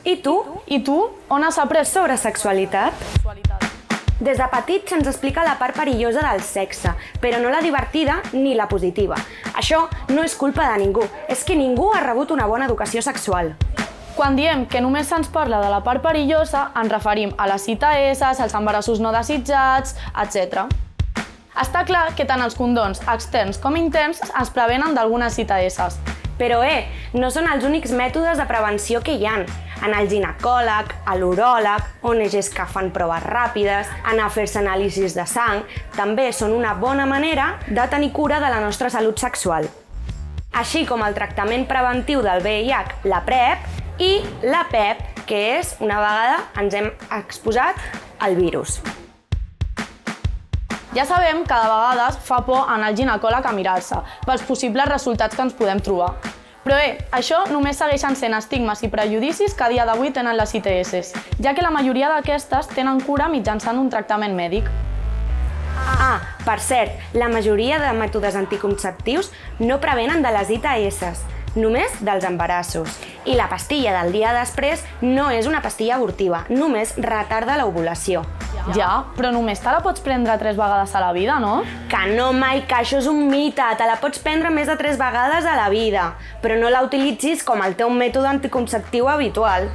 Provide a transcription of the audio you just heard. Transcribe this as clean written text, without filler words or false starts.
I tu? I tu, on has après Sobre sexualitat? Des de petit se'ns explica la part perillosa del sexe, però no la divertida ni la positiva. Això no és culpa de ningú, és que ningú ha rebut una bona educació sexual. Quan diem que només se'ns parla de la part perillosa, ens referim a les ITS, als embarassos no desitjats, etc. Està clar que tant els condons externs com interns ens prevenen d'algunes ITS. Però no són els únics mètodes de prevenció que hi ha. Anar al ginecòleg, a l'uròleg, ONGs que fan proves ràpides, anar a fer-se anàlisis de sang, també són una bona manera de tenir cura de la nostra salut sexual. Així com el tractament preventiu del VIH, la PrEP i la PEP, que és, una vegada ens hem exposat al virus. Ja sabem que de vegades fa por anar al ginecòleg a mirar-se, pels possibles resultats que ens podem trobar. Però això només segueixen sent estigmes i prejudicis que a dia d'avui tenen les ITS, ja que la majoria d'aquestes tenen cura mitjançant un tractament mèdic. Per cert, la majoria de mètodes anticonceptius no prevenen de les ITS, només dels embarassos. I la pastilla del dia després no és una pastilla abortiva, només retarda l'ovulació. Ja, però només te la pots prendre 3 vegades a la vida, no? Que no, mai, que això és un mite, te la pots prendre més de 3 vegades a la vida, però no la utilitzis com el teu mètode anticonceptiu habitual.